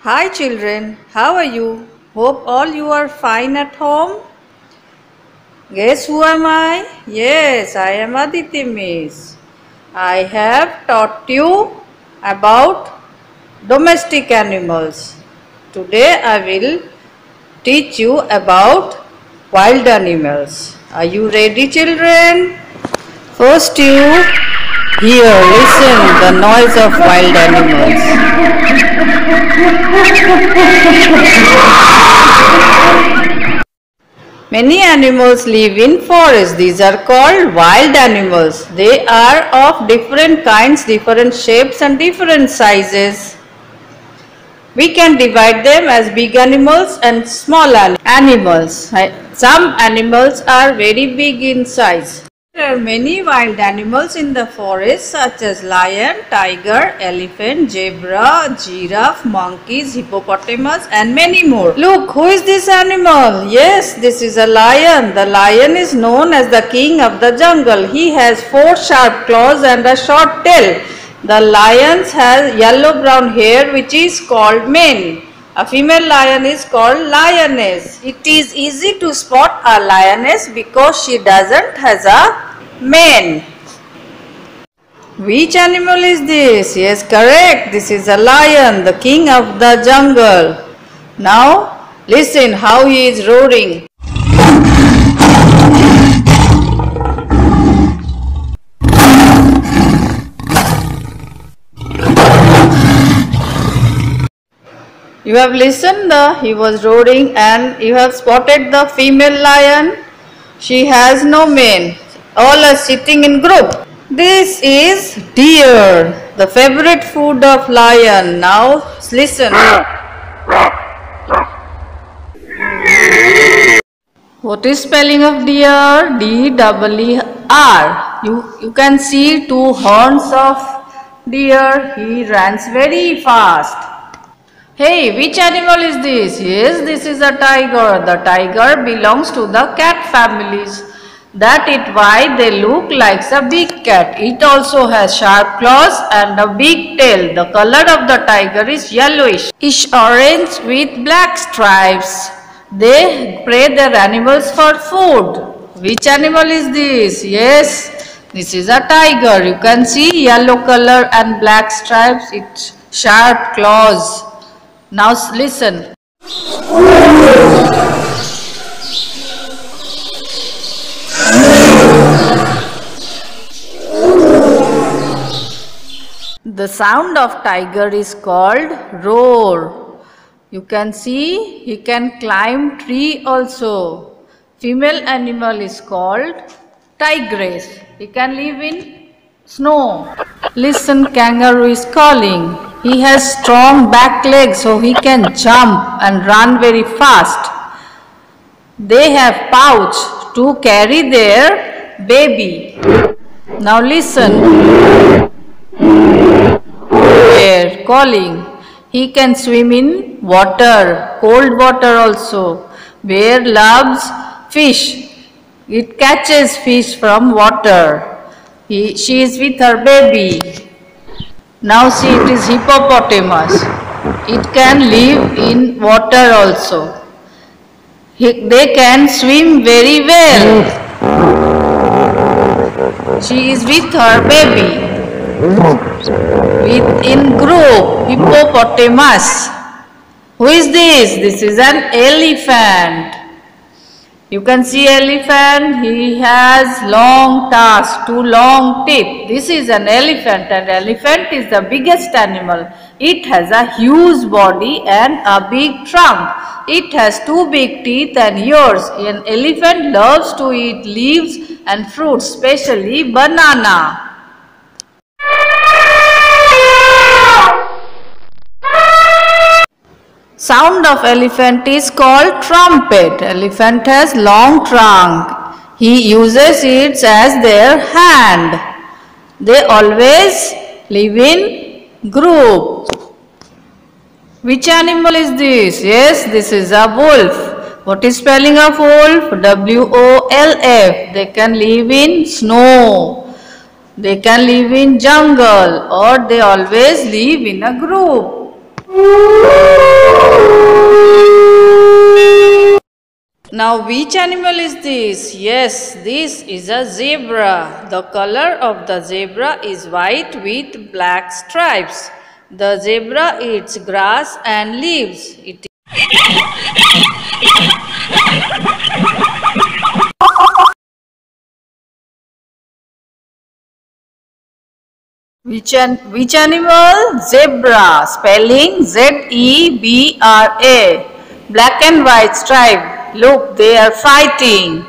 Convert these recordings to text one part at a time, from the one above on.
Hi children, how are you? Hope all you are fine at home. Guess who am I? Yes, I am Aditi Miss. I have taught you about domestic animals. Today I will teach you about wild animals. Are you ready children? First you listen the noise of wild animals. Many animals live in forests. These are called wild animals. They are of different kinds, different shapes and different sizes. We can divide them as big animals and small animals. Some animals are very big in size. There are many wild animals in the forest such as lion, tiger, elephant, zebra, giraffe, monkeys, hippopotamus and many more. Look, who is this animal? Yes, this is a lion. The lion is known as the king of the jungle. He has 4 sharp claws and a short tail. The lion has yellow-brown hair which is called mane. A female lion is called lioness. It is easy to spot a lioness because she doesn't has a mane. Which animal is this? Yes, correct. This is a lion, the king of the jungle. Now listen how he is roaring. You have listened he was roaring and you have spotted the female lion. She has no mane. All are sitting in group. This is deer, the favorite food of lion. Now listen. What is spelling of deer? D-E-E-R. You can see 2 horns of deer. He runs very fast. Hey, which animal is this? Yes, this is a tiger. The tiger belongs to the cat families. That is why they look like a big cat. It also has sharp claws and a big tail. The color of the tiger is yellowish orange with black stripes. They prey their animals for food. Which animal is this? Yes, this is a tiger. You can see yellow color and black stripes. It's sharp claws. Now listen. The sound of tiger is called roar. You can see he can climb tree also. Female animal is called tigress. He can live in snow. Listen, kangaroo is calling. He has strong back legs so he can jump and run very fast. They have pouch to carry their baby. Now listen. Bear calling. He can swim in water, cold water also. Bear loves fish. It catches fish from water. She is with her baby. Now see, it is hippopotamus. It can live in water also. They can swim very well. She is with her baby. In group, hippopotamus. Who is this? This is an elephant. You can see elephant, he has long tusks, 2 long teeth. This is an elephant and elephant is the biggest animal. It has a huge body and a big trunk. It has 2 big teeth and ears. An elephant loves to eat leaves and fruits, especially banana. Sound of elephant is called trumpet. Elephant has long trunk. He uses it as their hand. They always live in group. Which animal is this? Yes, this is a wolf. What is spelling of wolf? W-O-L-F. They can live in snow. They can live in jungle or they always live in a group. Now which animal is this? Yes, this is a zebra. The color of the zebra is white with black stripes. The zebra eats grass and leaves. Which animal? Zebra. Spelling Z-E-B-R-A. Black and white stripe. Look, they are fighting.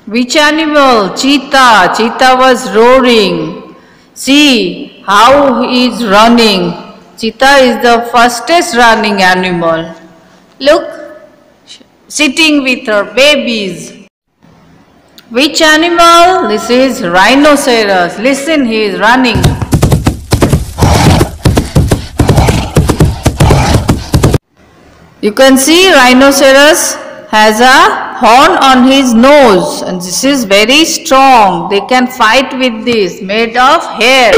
Which animal? Cheetah. Cheetah was roaring. See how he is running. Cheetah is the fastest running animal. Look, sitting with her babies. Which animal? This is rhinoceros. Listen, he is running. You can see rhinoceros has a horn on his nose, and this is very strong. They can fight with this, made of hair.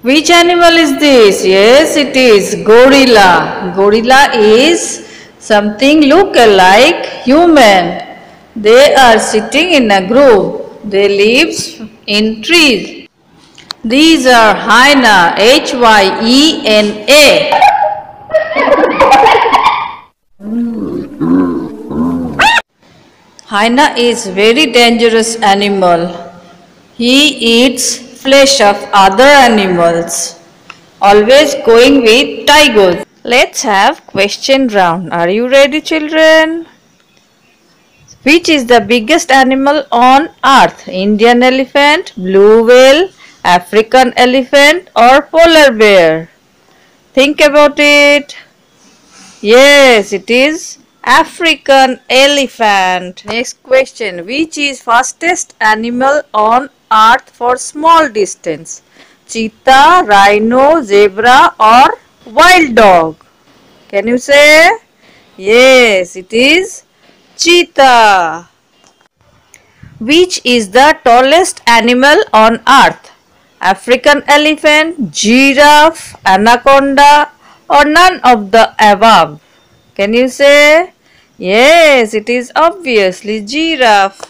Which animal is this? Yes, it is gorilla. Gorilla is something look alike human. They are sitting in a group. They live in trees. These are hyena, Hyena. Hyena is very dangerous animal. He eats flesh of other animals. Always going with tigers. Let's have question round. Are you ready, children? Which is the biggest animal on earth? Indian elephant, blue whale, African elephant or polar bear? Think about it. Yes, it is African elephant. Next question. Which is fastest animal on earth for small distance? Cheetah, rhino, zebra or wild dog? Can you say? Yes, it is cheetah. Which is the tallest animal on earth? African elephant, giraffe, anaconda or none of the above? Can you say? Yes, it is obviously giraffe.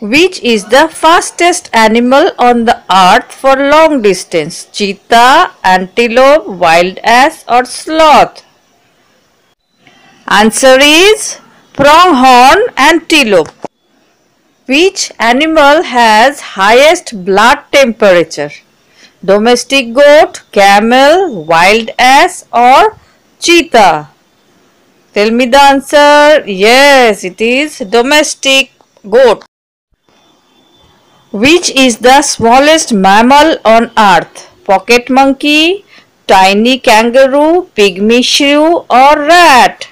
Which is the fastest animal on the earth for long distance? Cheetah, antelope, wild ass or sloth? Answer is pronghorn antelope. Which animal has highest blood temperature? Domestic goat, camel, wild ass or cheetah? Tell me the answer. Yes, it is domestic goat. Which is the smallest mammal on earth? Pocket monkey, tiny kangaroo, pygmy shrew or rat?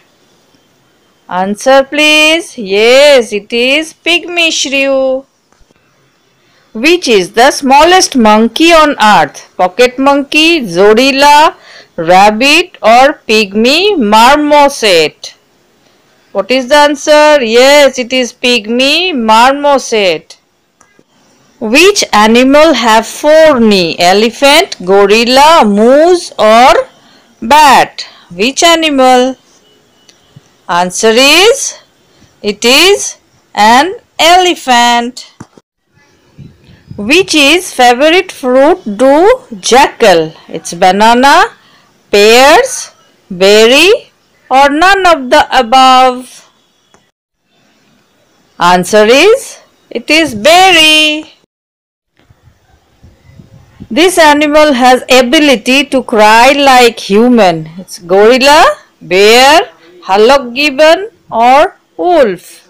Answer please. Yes, it is pygmy shrew. Which is the smallest monkey on earth? Pocket monkey, zorilla, rabbit or pygmy marmoset? What is the answer? Yes, it is pygmy marmoset. Which animal have four knees? Elephant, gorilla, moose or bat? Which animal? Answer is, it is an elephant. Which is favorite fruit do jackal? It's banana, pears, berry or none of the above? Answer is, it is berry. This animal has ability to cry like human. It's gorilla, bear, Hallock gibbon or wolf?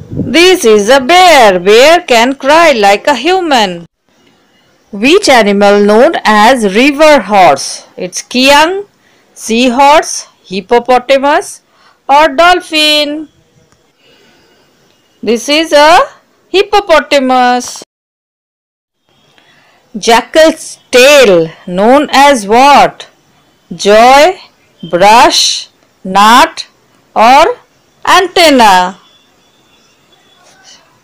This is a bear. Bear can cry like a human. Which animal known as river horse? It's kiang, seahorse, hippopotamus or dolphin? This is a hippopotamus. Jackal's tail known as what? Joy, brush, nut or antenna?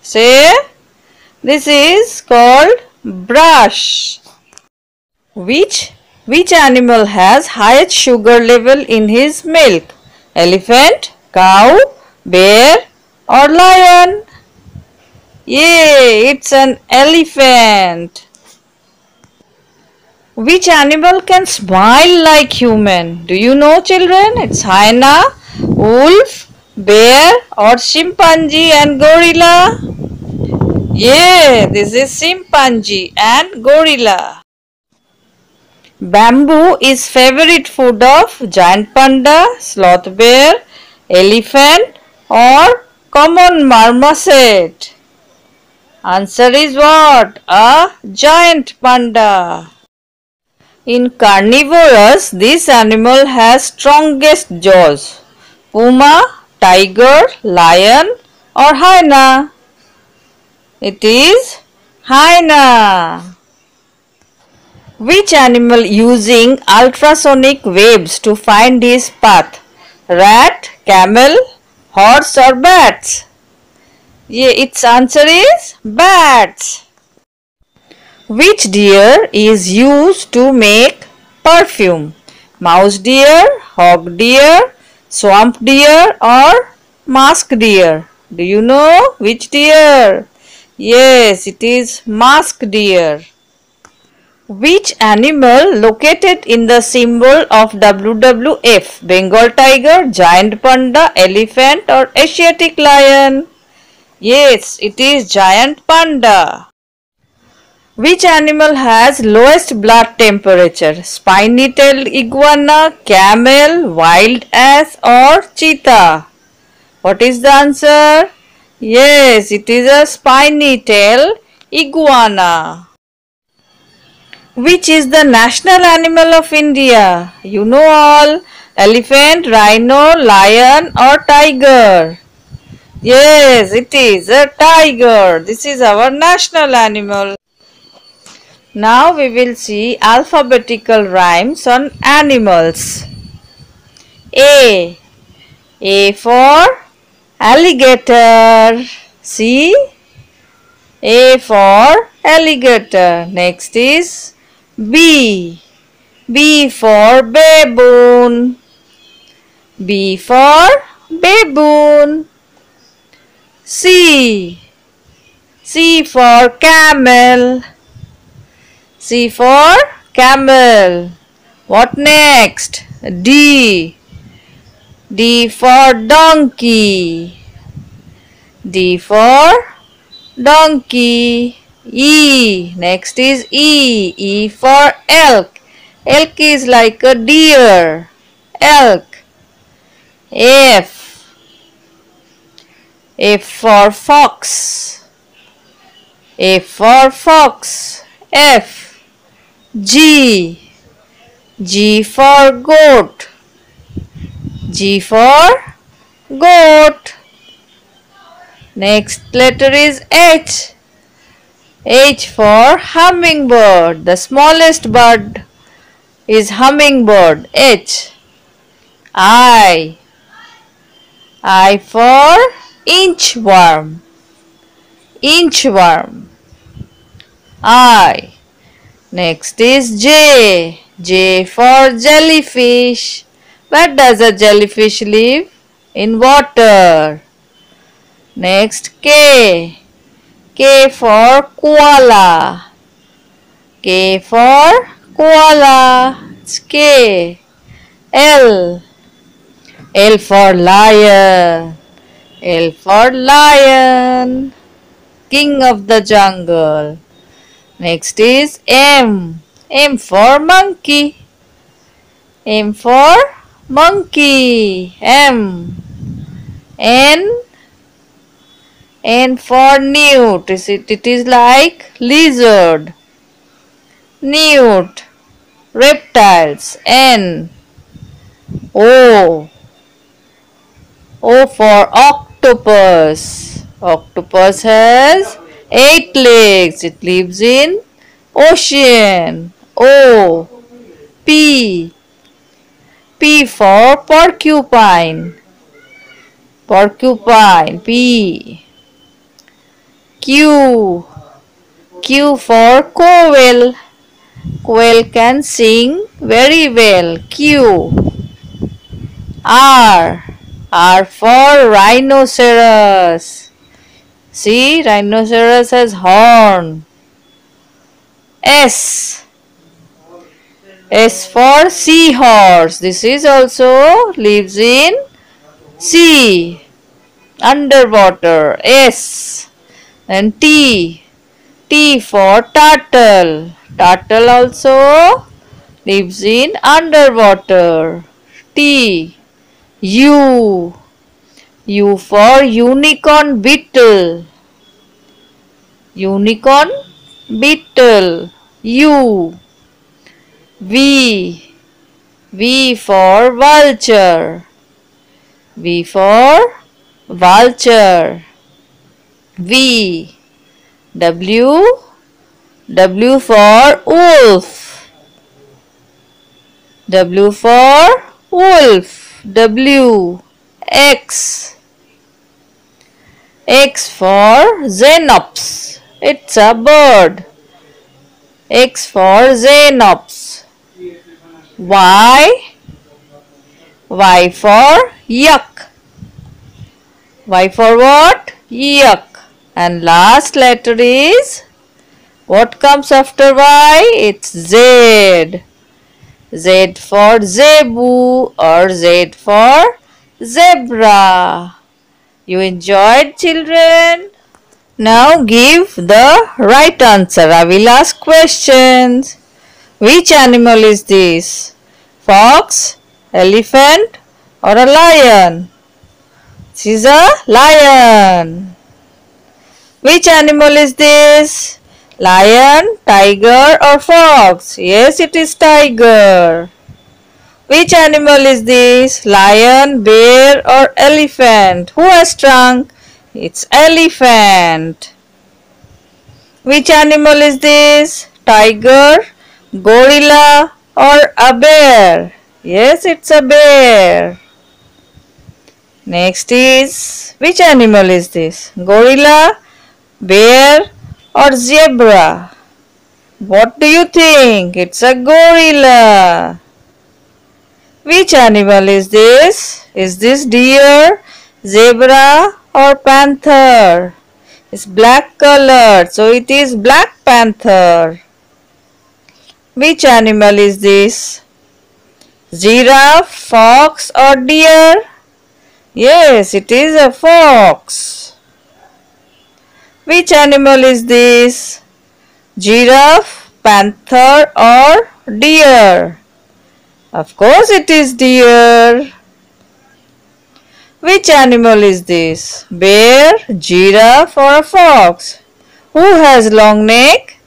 Say, this is called brush. Which animal has highest sugar level in his milk? Elephant, cow, bear or lion? Yay, it's an elephant. Which animal can smile like human? Do you know, children? It's hyena, wolf, bear or chimpanzee and gorilla? Yeah, this is chimpanzee and gorilla. Bamboo is favorite food of giant panda, sloth bear, elephant or common marmoset. Answer is what? A giant panda. In carnivorous, this animal has strongest jaws. Puma, tiger, lion or hyena? It is hyena. Which animal using ultrasonic waves to find his path? Rat, camel, horse or bats? Yeah, its answer is bats. Which deer is used to make perfume? Mouse deer, hog deer, swamp deer or musk deer? Do you know which deer? Yes, it is musk deer. Which animal located in the symbol of WWF? Bengal tiger, giant panda, elephant or Asiatic lion? Yes, it is giant panda. Which animal has lowest blood temperature? Spiny-tailed iguana, camel, wild ass or cheetah? What is the answer? Yes, it is a spiny-tailed iguana. Which is the national animal of India? You know all. Elephant, rhino, lion or tiger? Yes, it is a tiger. This is our national animal. Now we will see alphabetical rhymes on animals. A. A for alligator. See? A for alligator. Next is B. B for baboon. B for baboon. C. C for camel. C for camel. What next? D. D for donkey. D for donkey. E. Next is E. E for elk. Elk is like a deer. Elk. F. F for fox. F for fox. F. G. G for goat. G for goat. Next letter is H. H for hummingbird. The smallest bird is hummingbird. H. I. I for inchworm. Inchworm. I. Next is J. J for jellyfish. Where does a jellyfish live? In water. Next K. K for koala. K for koala. It's K. L. L for lion. L for lion. King of the jungle. Next is M. M for monkey. M for monkey. M. N. N for newt. It is like lizard. Newt. Reptiles. N. O. O for octopus. Octopus has 8 legs. It lives in ocean. O. P. P for porcupine. Porcupine. P. Q. Q for quail. Quail can sing very well. Q. R. R for rhinoceros. See, rhinoceros has horn. S. S for seahorse. This is also lives in sea, underwater. S. And T. T for turtle. Turtle also lives in underwater. T. U. U for unicorn beetle. Unicorn beetle. U. V. V for vulture. V for vulture. V. W. W for wolf. W for wolf. W. X. X for xenops. It's a bird. X for xenops. Y. Y for yak. Y for what? Yak. And last letter is, what comes after Y? It's Z. Z for zebu or Z for zebra. You enjoyed, children? Now give the right answer. I will ask questions. Which animal is this? Fox, elephant or a lion? This is a lion. Which animal is this? Lion, tiger or fox? Yes, it is tiger. Which animal is this? Lion, bear or elephant? Who has trunk? It's elephant. Which animal is this? Tiger, gorilla or a bear? Yes, it's a bear. Next is, which animal is this? Gorilla, bear or zebra? What do you think? It's a gorilla. Which animal is this? Is this deer, zebra or panther? It's black colored, so it is black panther. Which animal is this? Giraffe, fox or deer? Yes, it is a fox. Which animal is this? Giraffe, panther or deer? Of course it is deer. Which animal is this? Bear, giraffe or a fox? Who has long neck?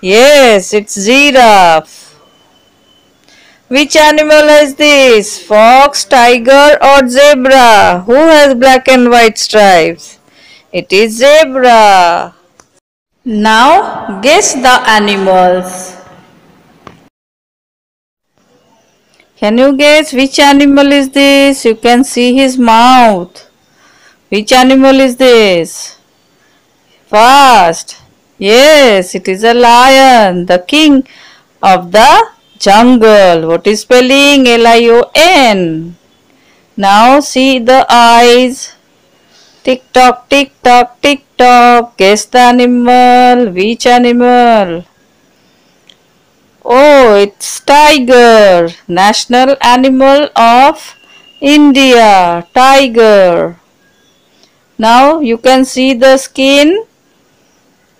Yes, it's giraffe. Which animal is this? Fox, tiger or zebra? Who has black and white stripes? It is zebra. Now guess the animals. Can you guess which animal is this? You can see his mouth. Which animal is this? Fast. Yes, it is a lion, the king of the jungle. What is spelling? Lion. Now see the eyes. Tick tock, tick tock, tick tock. Guess the animal. Which animal? Oh, it's tiger. National animal of India. Tiger. Now you can see the skin.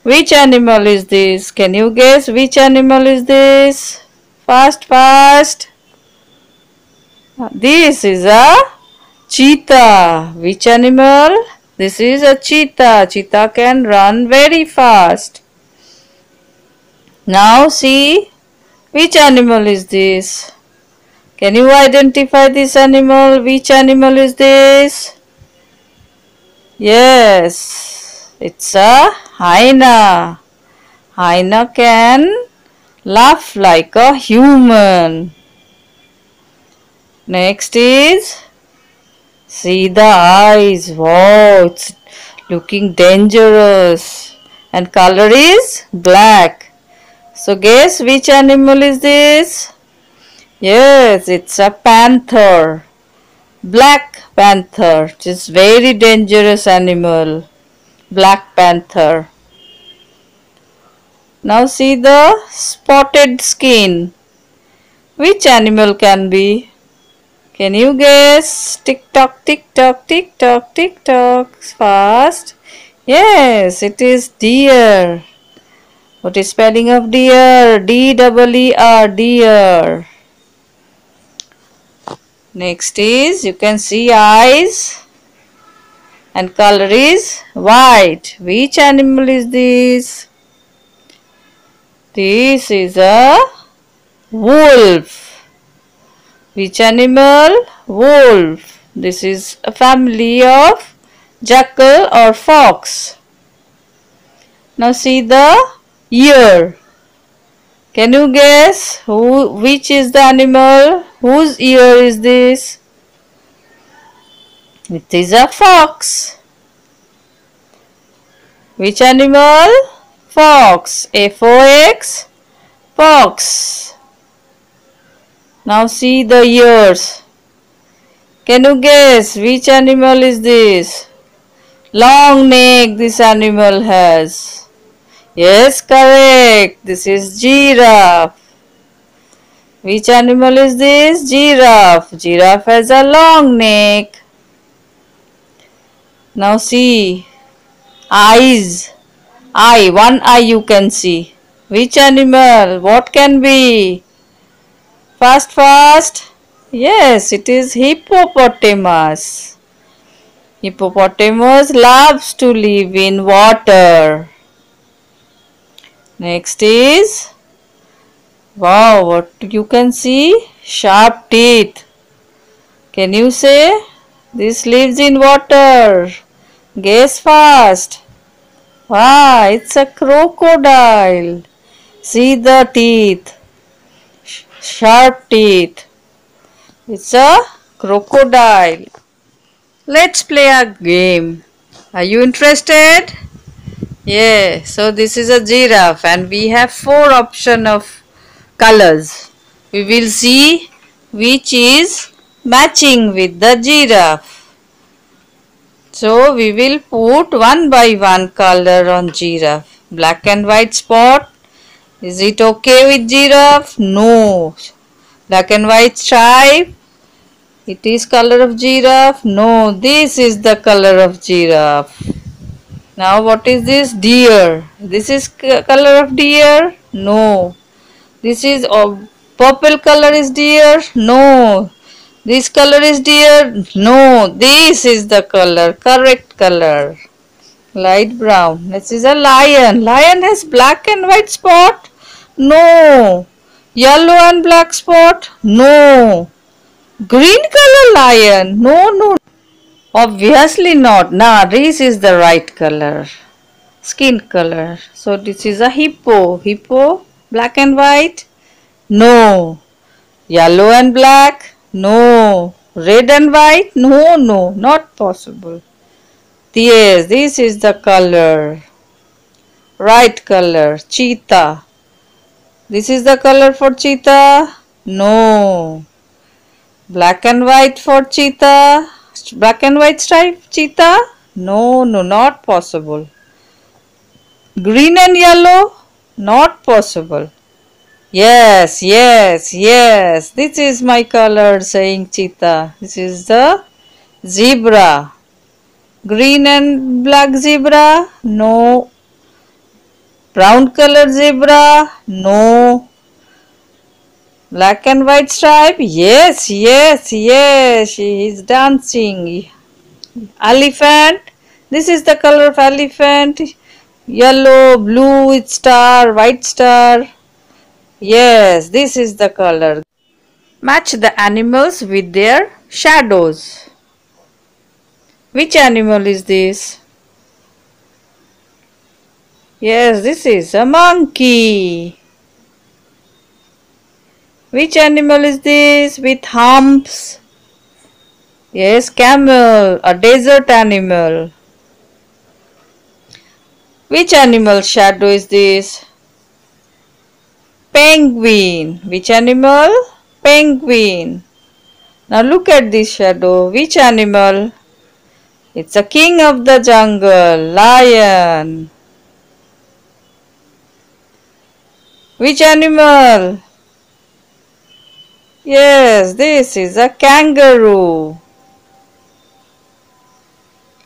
Which animal is this? Can you guess which animal is this? Fast, fast. This is a cheetah. Which animal? This is a cheetah. Cheetah can run very fast. Now see, which animal is this? Can you identify this animal? Which animal is this? Yes, it's a hyena. Hyena can laugh like a human. Next is, see the eyes. Wow, it's looking dangerous. and color is black. So guess which animal is this? Yes, it's a panther. Black panther. It is very dangerous animal. Black panther. Now see the spotted skin. Which animal can be? Can you guess? Tick tock, tick tock, tick tock, tick tock. Fast. Yes, it is deer. What is spelling of deer? D-E-E-R, deer. Next is, you can see eyes and color is white. Which animal is this? This is a wolf. Which animal? Wolf. This is a family of jackal or fox. Now see the ear. Can you guess which is the animal? Whose ear is this? It is a fox. Which animal? Fox. F-O-X. Fox. Now see the ears. Can you guess which animal is this? Long neck this animal has. Yes, correct. This is giraffe. Which animal is this? Giraffe. Giraffe has a long neck. Now see. Eyes. One eye you can see. Which animal? What can be? Fast, fast. Yes, it is hippopotamus. Hippopotamus loves to live in water. Next is, wow, what you can see? Sharp teeth. Can you say? This lives in water. Guess fast. Wow, it's a crocodile. See the teeth. Sharp teeth. It's a crocodile. Let's play a game. Are you interested? Yeah, so this is a giraffe and we have 4 options of colors. We will see which is matching with the giraffe. So we will put one by one color on giraffe. Black and white spot. Is it okay with giraffe? No. Black and white stripe. It is color of giraffe. No, this is the color of giraffe. Now what is this? Deer. This is color of deer? No. This is purple color is deer? No. This color is deer? No. This is the color. Correct color. Light brown. This is a lion. Lion has black and white spot? No. Yellow and black spot? No. Green color lion? No. Obviously not. Nah, this is the right color. Skin color. So this is a hippo. Hippo, black and white? No. Yellow and black? No. Red and white? No, not possible. Yes, this is the color. Right color. Cheetah. This is the color for cheetah? No. Black and white for cheetah? Black and white stripe cheetah? No, not possible. Green and yellow? Not possible. Yes. This is my color saying cheetah. This is the zebra. Green and black zebra? No. Brown color zebra? No. Black and white stripe? Yes. She is dancing. Elephant? This is the color of elephant. Yellow, blue star, white star. Yes, this is the color. Match the animals with their shadows. Which animal is this? Yes, this is a monkey. Which animal is this with humps? Yes, camel, a desert animal. Which animal shadow is this? Penguin. Which animal? Penguin. Now look at this shadow. Which animal? It's a king of the jungle, lion. Which animal? Yes, this is a kangaroo.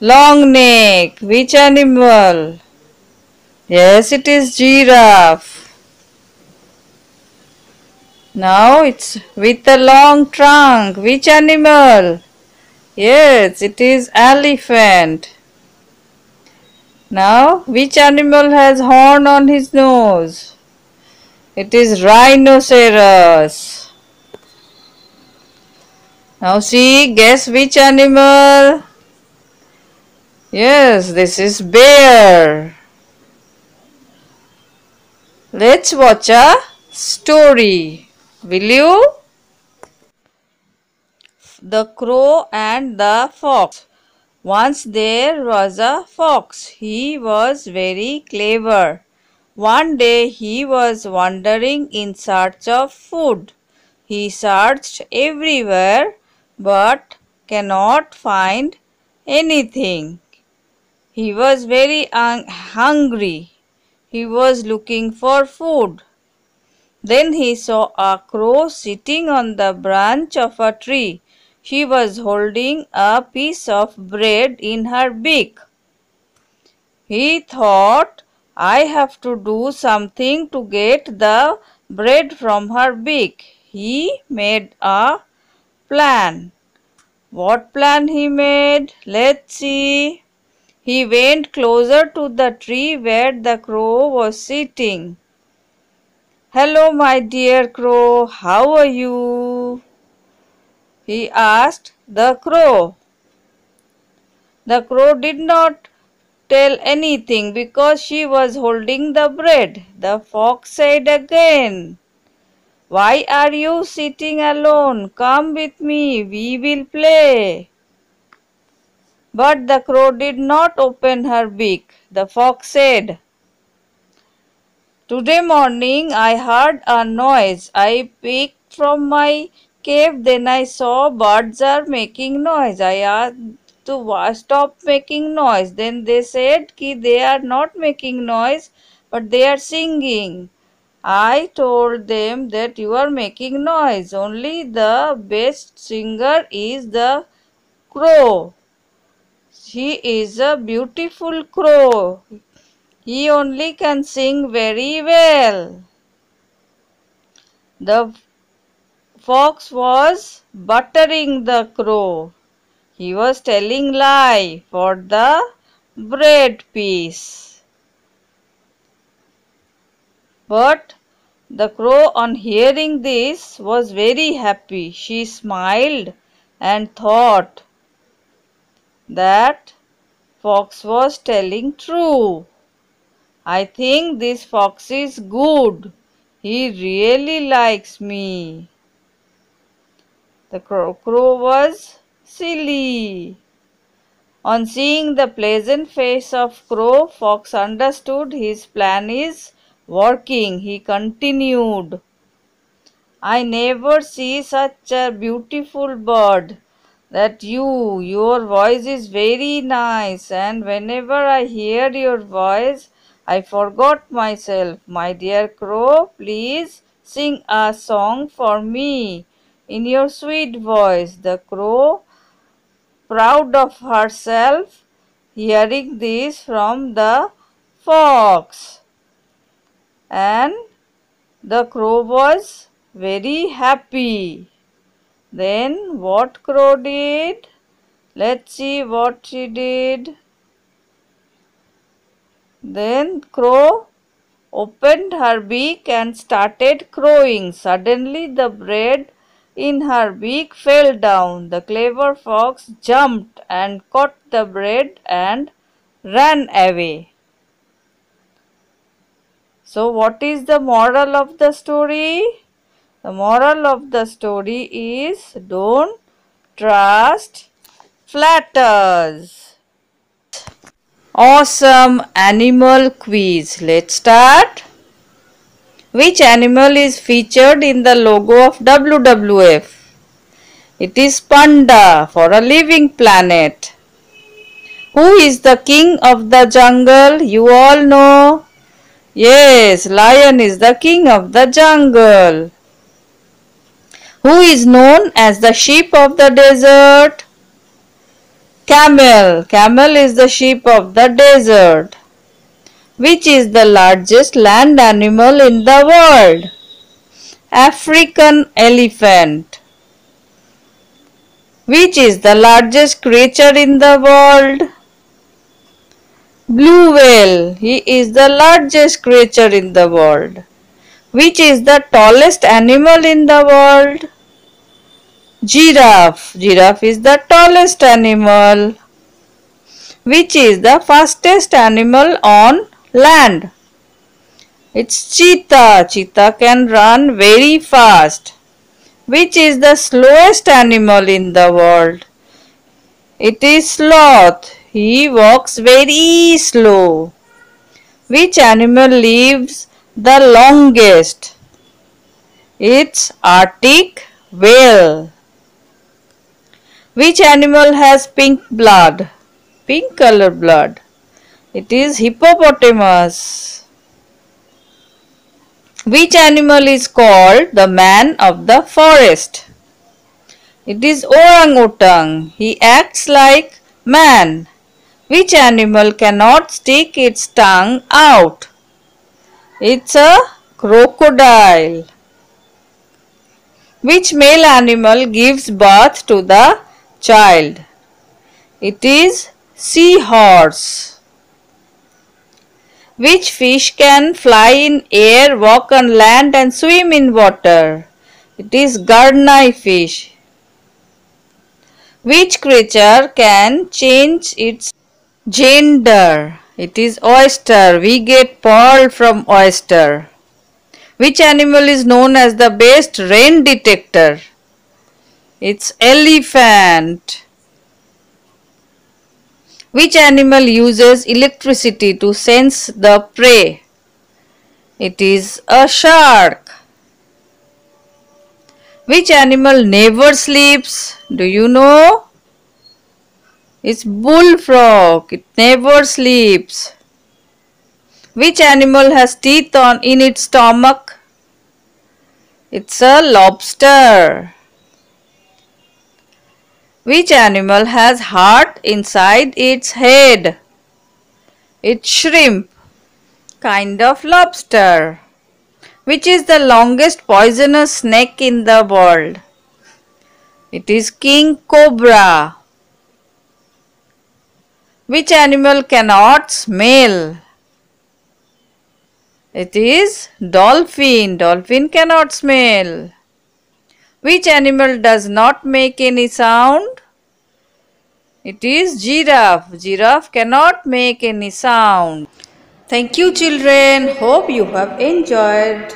Long neck. Which animal? Yes, it is giraffe. Now it's with a long trunk. Which animal? Yes, it is elephant. Now, which animal has horn on his nose? It is rhinoceros. Now see, guess which animal? Yes, this is bear. Let's watch a story. Will you? The Crow and the Fox. Once there was a fox. He was very clever. One day he was wandering in search of food. He searched everywhere but cannot find anything. He was very hungry. He was looking for food. Then he saw a crow sitting on the branch of a tree. She was holding a piece of bread in her beak. He thought, I have to do something to get the bread from her beak. He made a plan. What plan he made? Let's see. He went closer to the tree where the crow was sitting. Hello, my dear crow, how are you? He asked the crow. The crow did not tell anything because she was holding the bread. The fox said again, why are you sitting alone? Come with me, we will play. But the crow did not open her beak. The fox said, today morning I heard a noise. I peeked from my cave, then I saw birds are making noise. I asked to stop making noise. Then they said ki they are not making noise but they are singing. I told them that you are making noise. Only the best singer is the crow. He is a beautiful crow. He only can sing very well. The fox was buttering the crow. He was telling lie for the bread piece. But the crow, on hearing this, was very happy. She smiled and thought that fox was telling true. I think this fox is good. He really likes me. The crow was silly. On seeing the pleasant face of Crow, Fox understood his plan is working. He continued, I never see such a beautiful bird. Your voice is very nice, and whenever I hear your voice, I forgot myself. My dear Crow, please sing a song for me in your sweet voice. The Crow, proud of herself, hearing this from the fox, and the crow was very happy. Then what crow did? Let's see what she did. Then crow opened her beak and started crowing. Suddenly the bread in her beak fell down. The clever fox jumped and caught the bread and ran away. So what is the moral of the story? The moral of the story is don't trust flatters. Awesome animal quiz. Let's start. Which animal is featured in the logo of WWF? It is panda, for a living planet. Who is the king of the jungle? You all know. Yes, lion is the king of the jungle. Who is known as the sheep of the desert? Camel. Camel is the sheep of the desert. Which is the largest land animal in the world? African elephant. Which is the largest creature in the world? Blue whale. He is the largest creature in the world. Which is the tallest animal in the world? Giraffe. Giraffe is the tallest animal. Which is the fastest animal on land? It's cheetah. Cheetah can run very fast. Which is the slowest animal in the world? It is sloth. He walks very slow. Which animal lives the longest? It's Arctic whale. Which animal has pink blood? Pink color blood. It is hippopotamus. Which animal is called the man of the forest? It is orangutan. He acts like man. Which animal cannot stick its tongue out? It's a crocodile. Which male animal gives birth to the child? It is seahorse. Which fish can fly in air, walk on land and swim in water? It is gurney fish. Which creature can change its gender? It is oyster. We get pearl from oyster. Which animal is known as the best rain detector? It's elephant. Which animal uses electricity to sense the prey? It is a shark. Which animal never sleeps? Do you know? It's bullfrog. It never sleeps. Which animal has teeth in its stomach? It's a lobster. Which animal has heart inside its head? It's shrimp. Kind of lobster. Which is the longest poisonous snake in the world? It is king cobra. Which animal cannot smell? It is dolphin. Dolphin cannot smell. Which animal does not make any sound? It is giraffe. Giraffe cannot make any sound. Thank you, children. Hope you have enjoyed.